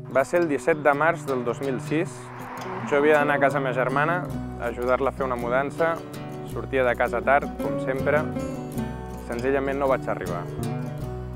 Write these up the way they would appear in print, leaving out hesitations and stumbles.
Va ser el 17 de març del 2006. Jo havia d'anar a casa meva germana, a ajudar-la a fer una mudança. Sortia de casa tard, com sempre. Senzillament no vaig arribar.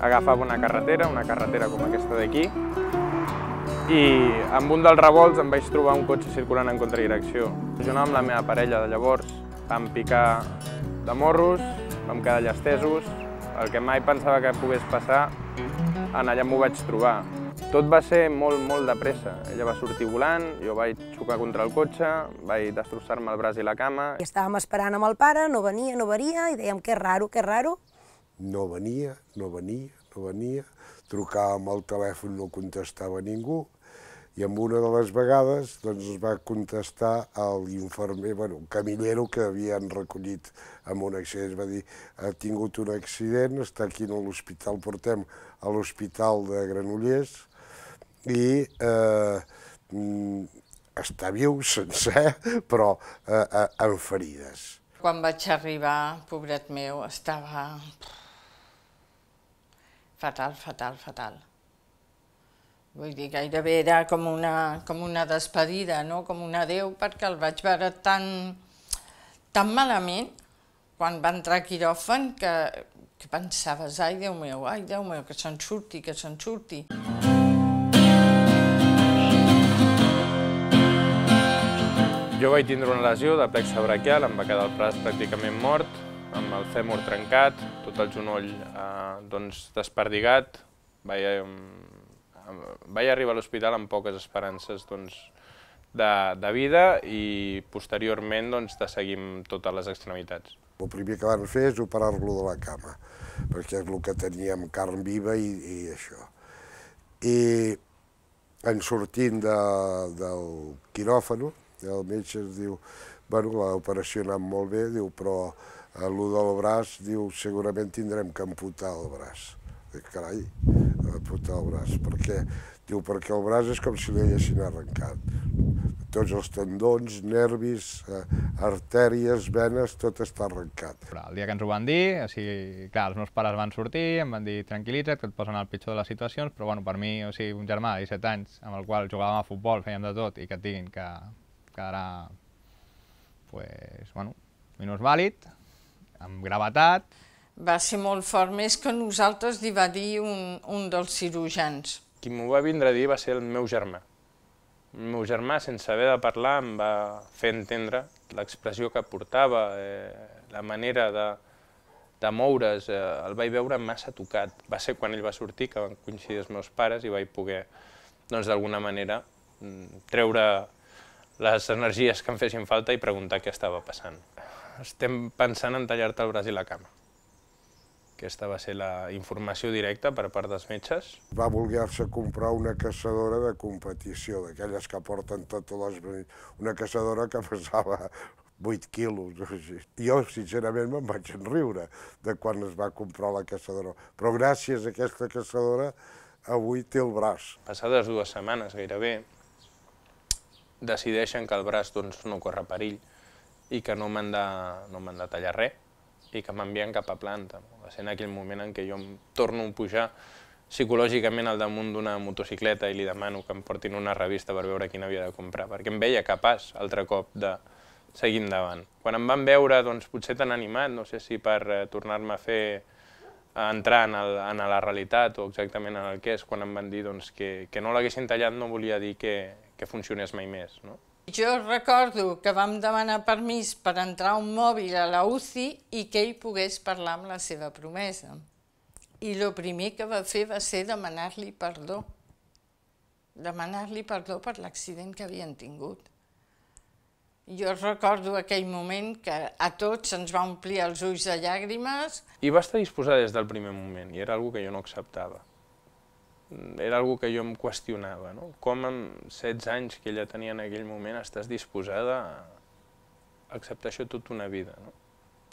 Agafava una carretera com aquesta d'aquí, i amb un dels revolts em vaig trobar un cotxe circulant en contradirecció. Jo anava amb la meva parella de llavors, vam picar de morros, vam quedar llestesos, el que mai pensava que pogués passar, allà m'ho vaig trobar. Tot va ser molt de pressa. Ella va sortir volant, jo vaig xocar contra el cotxe, vaig destrossar-me el braç i la cama. I estàvem esperant amb el pare, no venia, i dèiem que raro. No venia, trucàvem al telèfon, no contestava ningú, i en una de les vegades ens va contestar l'infermer, un camillero que havien recollit amb un accident. Va dir, ha tingut un accident, està aquí a l'hospital, portem a l'hospital de Granollers, i està viu, sencer, però amb ferides. Quan vaig arribar, pobret meu, estava fatal. Vull dir, gairebé era com una despedida, com un adéu, perquè el vaig veure tan malament quan va entrar a quiròfan que pensaves, ai, Déu meu, que se'n surti. Jo vaig tindre una lesió de plexe braquial, em va quedar el braç pràcticament mort, amb el fèmur trencat, tot el genoll desperdigat. Vaig arribar a l'hospital amb poques esperances de vida i posteriorment de seguir amb totes les extremitats. El primer que van fer és operar-lo de la cama, perquè és el que teníem carn viva i això. I en sortint del quiròfan, el metge ens diu, l'operació ha anat molt bé, però el del braç, segurament tindrem que amputar el braç. Carai, amputar el braç, per què? Perquè el braç és com si l'haguessin arrencat. Tots els tendons, nervis, artèries, venes, tot està arrencat. El dia que ens ho van dir, els meus pares van sortir, em van dir tranquil·litza't, que et posen al pitjor de les situacions, però per mi, un germà de 17 anys, amb el qual jugàvem a futbol, fèiem de tot, i que et diguin que quedarà minusvàlid, amb gravetat. Va ser molt fort, més que nosaltres li va dir un dels cirurgians. Qui m'ho va vindre a dir va ser el meu germà. El meu germà, sense haver de parlar, em va fer entendre l'expressió que portava, la manera de moure's, el vaig veure massa tocat. Va ser quan ell va sortir que van coincidir els meus pares i vaig poder, d'alguna manera, treure les energies que em fessin falta i preguntar què estava passant. Estem pensant en tallar-te el braç i la cama. Aquesta va ser la informació directa per part dels metges. Va voler-se comprar una caçadora de competició, d'aquelles que porten totes les... Una caçadora que pesava 8 quilos. Jo, sincerament, me'n vaig enriure de quan es va comprar la caçadora. Però gràcies a aquesta caçadora, avui té el braç. Passades 2 setmanes, gairebé, decideixen que el braç no corre perill i que no m'han de tallar res i que m'envien cap a planta. Va ser en aquell moment en què jo em torno a pujar psicològicament al damunt d'una motocicleta i li demano que em portin una revista per veure quina havia de comprar, perquè em veia capaç, altre cop, de seguir endavant. Quan em van veure, potser tan animat, no sé si per tornar-me a entrar en la realitat o exactament en el que és, quan em van dir que no l'haguessin tallat no volia dir que funcionés mai més. Jo recordo que vam demanar permís per entrar un mòbil a la UCI i que ell pogués parlar amb la seva promesa. I el primer que va fer va ser demanar-li perdó. Demanar-li perdó per l'accident que havien tingut. Jo recordo aquell moment que a tots ens va omplir els ulls de llàgrimes. I va estar disposada des del primer moment i era una cosa que jo no acceptava. Era una cosa que jo em qüestionava, com amb 16 anys que ella tenia en aquell moment estàs disposada a acceptar això tota una vida,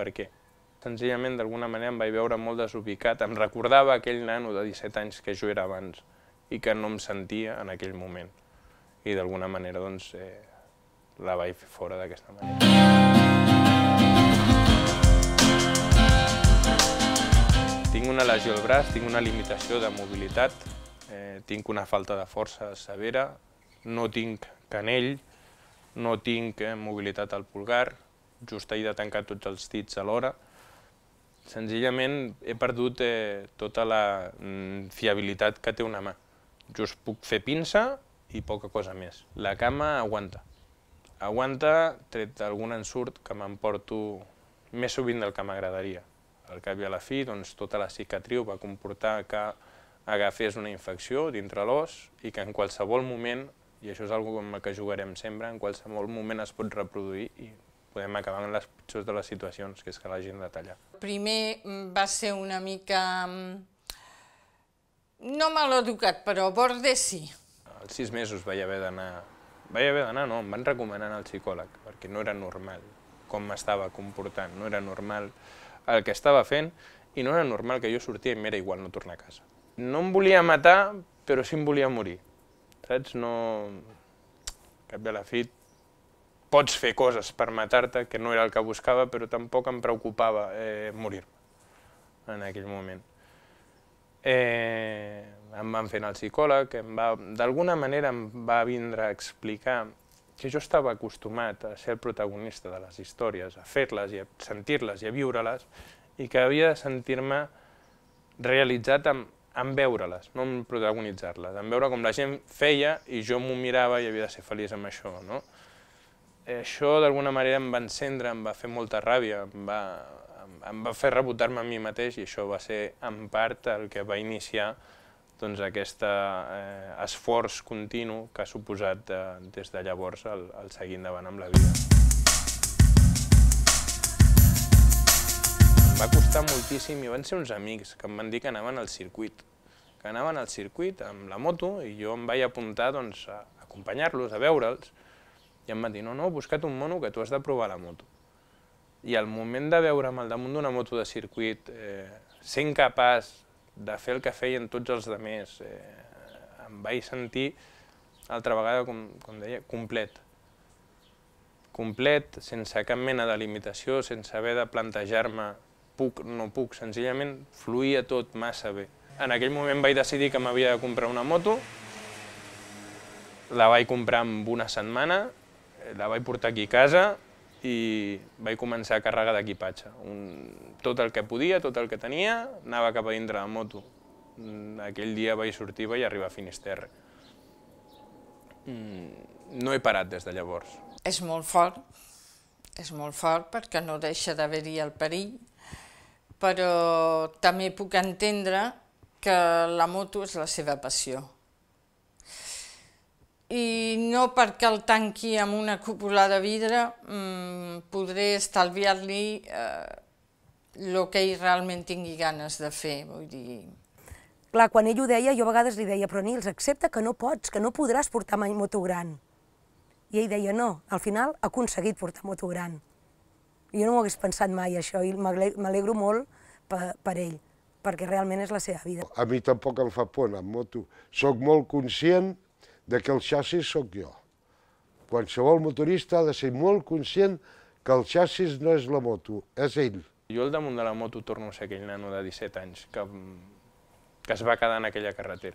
Per què? Senzillament, d'alguna manera, em vaig veure molt desubicat, em recordava aquell nano de 17 anys que jo era abans i que no em sentia en aquell moment. I d'alguna manera, la vaig fer fora d'aquesta manera. Tinc una lesió al braç, tinc una limitació de mobilitat, tinc una falta de força severa, no tinc canell, no tinc mobilitat al pulgar, just he de tancar tots els dits alhora. Senzillament he perdut tota la fiabilitat que té una mà. Just puc fer pinça i poca cosa més. La cama aguanta. Aguanta, tret d'algun ensurt que m'emporto més sovint del que m'agradaria. Al cap i a la fi, doncs, tota la cicatriu va comportar que agafés una infecció dintre l'os i que en qualsevol moment, i això és una cosa amb la que jugarem sempre, en qualsevol moment es pot reproduir i podem acabar en les pitjors de les situacions, que és que l'hagin de tallar. Primer va ser una mica, no maleducat, però borde sí. Als 6 mesos vaig haver d'anar, no, em van recomanar al psicòleg, perquè no era normal com m'estava comportant, no era normal el que estava fent i no era normal que jo sortia i m'era igual no tornar a casa. No em volia matar, però sí em volia morir, saps? No... Cap de la fi, pots fer coses per matar-te, que no era el que buscava, però tampoc em preocupava morir-me en aquell moment. Em van fer anar al psicòleg, d'alguna manera em va vindre a explicar que jo estava acostumat a ser el protagonista de les històries, a fer-les i a sentir-les i a viure-les, i que havia de sentir-me realitzat en veure-les, no en protagonitzar-les, en veure com la gent feia i jo m'ho mirava i havia de ser feliç amb això, no? Això d'alguna manera em va encendre, em va fer molta ràbia, em va fer rebotar-me a mi mateix i això va ser en part el que va iniciar aquest esforç continu que ha suposat des de llavors el seguir endavant amb la vida. Em va costar moltíssim i van ser uns amics que em van dir que anaven al circuit. Que anaven al circuit amb la moto i jo em vaig apuntar a acompanyar-los, a veure'ls, i em van dir, no, busca't un mono que tu has de provar la moto. I al moment de veure'm al damunt d'una moto de circuit, sent capaç de fer el que feien tots els altres, em vaig sentir, altra vegada, com deia, complet. Complet, sense cap mena de limitació, sense haver de plantejar-me puc, no puc, senzillament fluïa tot massa bé. En aquell moment vaig decidir que m'havia de comprar una moto, la vaig comprar en una setmana, la vaig portar aquí a casa i vaig començar a carregar d'equipatge. Tot el que podia, tot el que tenia, anava cap a dintre la moto. Aquell dia vaig sortir i vaig arribar a Finisterre. No he parat des de llavors. És molt fort perquè no deixa d'haver-hi el perill, però també puc entendre que la moto és la seva passió. I no perquè el tanqui amb una cúpula de vidre podré estalviar-li el que ell realment tingui ganes de fer, vull dir. Clar, quan ell ho deia, jo a vegades li deia, però Nils, accepta que no pots, que no podràs portar mai moto gran. I ell deia, no, al final ha aconseguit portar moto gran. Jo no m'ho hagués pensat mai, això, i m'alegro molt per ell, perquè realment és la seva vida. A mi tampoc em fa por anar amb moto. Soc molt conscient que el xassis sóc jo. Qualsevol motorista ha de ser molt conscient que el xassis no és la moto, és ell. Jo al damunt de la moto torno a ser aquell nano de 17 anys que es va quedar en aquella carretera.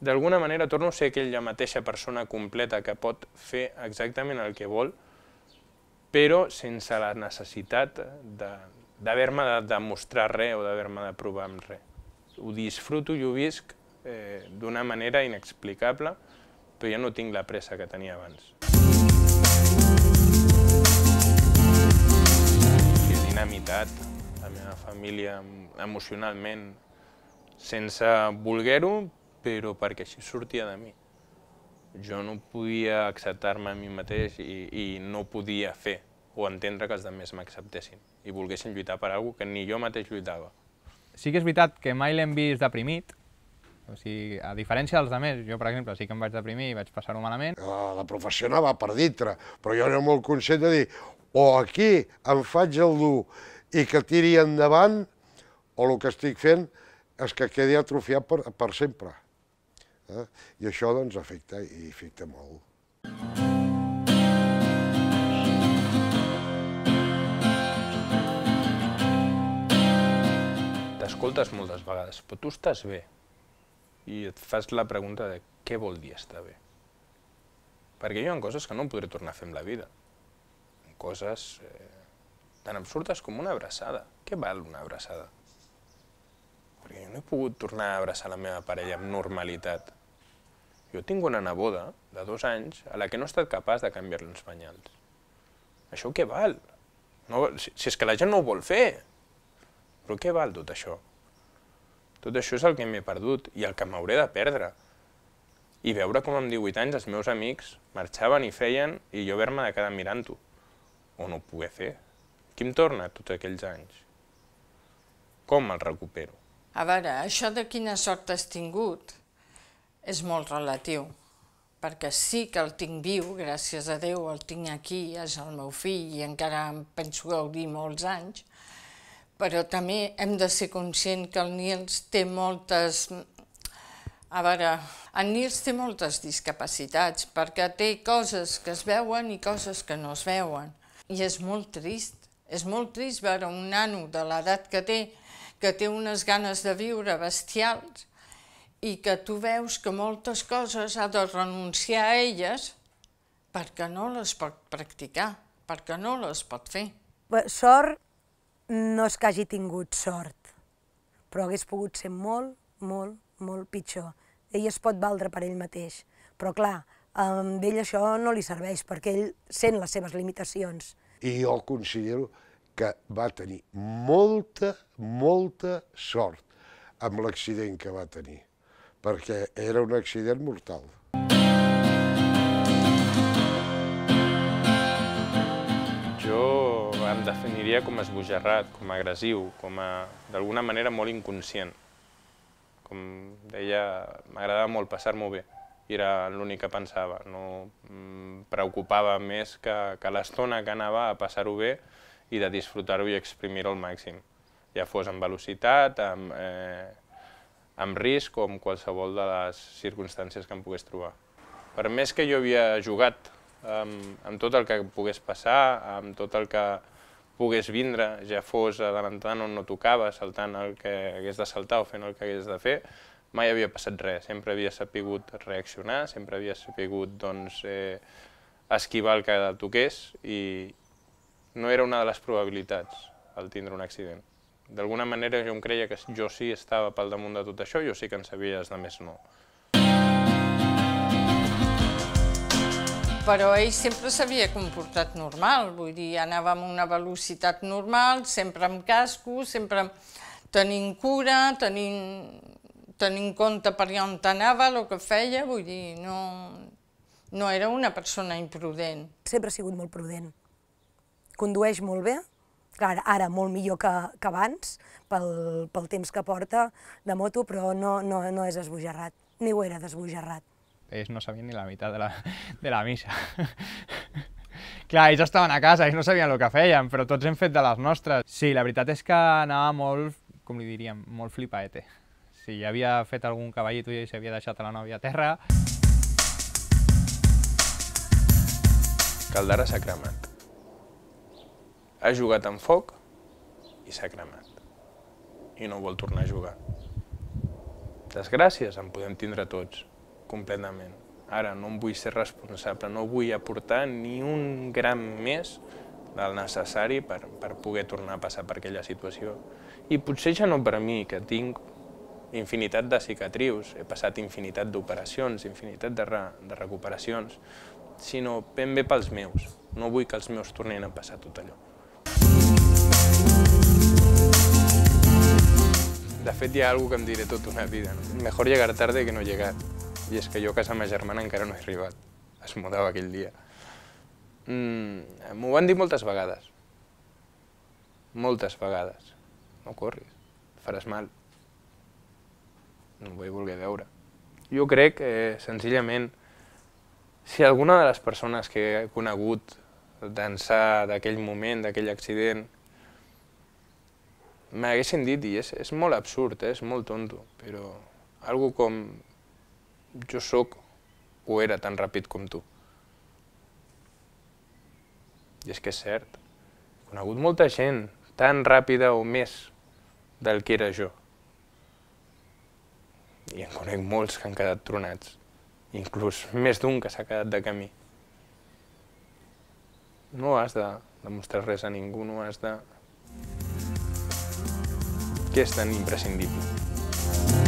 D'alguna manera torno a ser aquella mateixa persona completa que pot fer exactament el que vol, però sense la necessitat d'haver-me de demostrar res o d'haver-me de provar amb res. Ho disfruto i ho visc d'una manera inexplicable, però ja no tinc la pressa que tenia abans. He dinamitat la meva família emocionalment, sense voler-ho, però perquè així sortia de mi. Jo no podia acceptar-me a mi mateix i no podia fer o entendre que els altres m'acceptessin i volguessin lluitar per alguna cosa que ni jo mateix lluitava. Sí que és veritat que mai l'hem vist deprimit. O sigui, a diferència dels altres, jo, per exemple, sí que em vaig deprimir i vaig passar-ho malament. La professió anava per dintre, però jo era molt conscient de dir o aquí em faig el dur i que tiri endavant, o el que estic fent és que quedi atrofiat per sempre. I això, doncs, afecta, i afecta molt. T'escoltes moltes vegades, però tu estàs bé. i et fas la pregunta de què vol dir estar bé. Perquè hi ha coses que no podré tornar a fer amb la vida. Coses tan absurdes com una abraçada. Què val una abraçada? Perquè jo no he pogut tornar a abraçar la meva parella amb normalitat. Jo tinc una neboda de 2 anys a la que no he estat capaç de canviar-li els banyals. Això què val? Si és que la gent no ho vol fer. Però què val tot això? Tot això és el que m'he perdut i el que m'hauré de perdre. I veure com amb 18 anys els meus amics marxaven i feien i jo haver-me de quedar mirant-ho. O no ho poder fer. Qui em torna tots aquells anys? Com el recupero? A veure, això de quina sort has tingut és molt relatiu, perquè sí que el tinc viu, gràcies a Déu el tinc aquí, és el meu fill i encara em penso gaudir molts anys, però també hem de ser conscients que el Nils té moltes... A veure, el Nils té moltes discapacitats, perquè té coses que es veuen i coses que no es veuen. I és molt trist veure un nano de l'edat que té unes ganes de viure bestials i que tu veus que moltes coses ha de renunciar a elles perquè no les pot practicar, perquè no les pot fer. Sort no és que hagi tingut sort, però hagués pogut ser molt, molt, molt pitjor. Ell es pot valdre per ell mateix, però clar, a ell això no li serveix perquè ell sent les seves limitacions. I jo considero que va tenir molta, molta sort amb l'accident que va tenir, perquè era un accident mortal. Jo em definiria com esbojarrat, com agressiu, com d'alguna manera molt inconscient. Com deia, m'agradava molt passar-m'ho bé, i era l'únic que pensava. No em preocupava més que l'estona que anava a passar-ho bé i de disfrutar-ho i exprimir-ho al màxim, ja fos amb velocitat, amb risc o amb qualsevol de les circumstàncies que em pogués trobar. Per més que jo havia jugat amb tot el que pogués passar, amb tot el que pogués vindre, ja fos adelantant on no tocava, saltant el que hagués de saltar o fent el que hagués de fer, mai havia passat res. Sempre havia sapigut reaccionar, sempre havia sapigut esquivar el que toqués i no era una de les probabilitats el tindre un accident. D'alguna manera jo em creia que jo sí estava pel damunt de tot això, jo sí que en sabia, els altres no. Però ell sempre s'havia comportat normal, vull dir, anava amb una velocitat normal, sempre amb casco, sempre tenint cura, tenint compte per on anava, el que feia, vull dir, no era una persona imprudent. Sempre ha sigut molt prudent. Condueix molt bé, clar, ara molt millor que abans, pel temps que porta de moto, però no és esbojarrat, ni ho era d'esbojarrat. Ells no sabien ni la meitat de la missa. Clar, ells estaven a casa, ells no sabien el que feien, però tots hem fet de les nostres. Sí, la veritat és que anava molt, com li diríem, molt flipaete. Si havia fet algun cavallito i s'havia deixat a la nòvia a terra... Caldara s'ha cremat. Ha jugat amb foc i s'ha cremat. I no vol tornar a jugar. Desgràcies en podem tindre tots, completament. Ara no em vull ser responsable, no vull aportar ni un gram més del necessari per poder tornar a passar per aquella situació. I potser ja no per mi, que tinc infinitat de cicatrius, he passat infinitat d'operacions, infinitat de recuperacions, sinó ben bé pels meus. No vull que els meus tornin a passar tot allò. De fet, hi ha alguna que em diré tota una vida. Mejor llegar tarde que no llegar. I és que jo a casa ma germana encara no he arribat. Es mudava aquell dia. M'ho van dir moltes vegades. Moltes vegades. No corris, faràs mal. No ho vaig voler veure. Jo crec que, senzillament, si alguna de les persones que he conegut d'ençà d'aquell moment, d'aquell accident, m'haguessin dit, i és molt absurd, és molt tonto, però algo com jo sóc o era tan ràpid com tu. I és que és cert, he conegut molta gent tan ràpida o més del que era jo. i en conec molts que han quedat tronats, inclús més d'un que s'ha quedat de camí. No has de demostrar res a ningú, no has de... Què és tan imprescindible?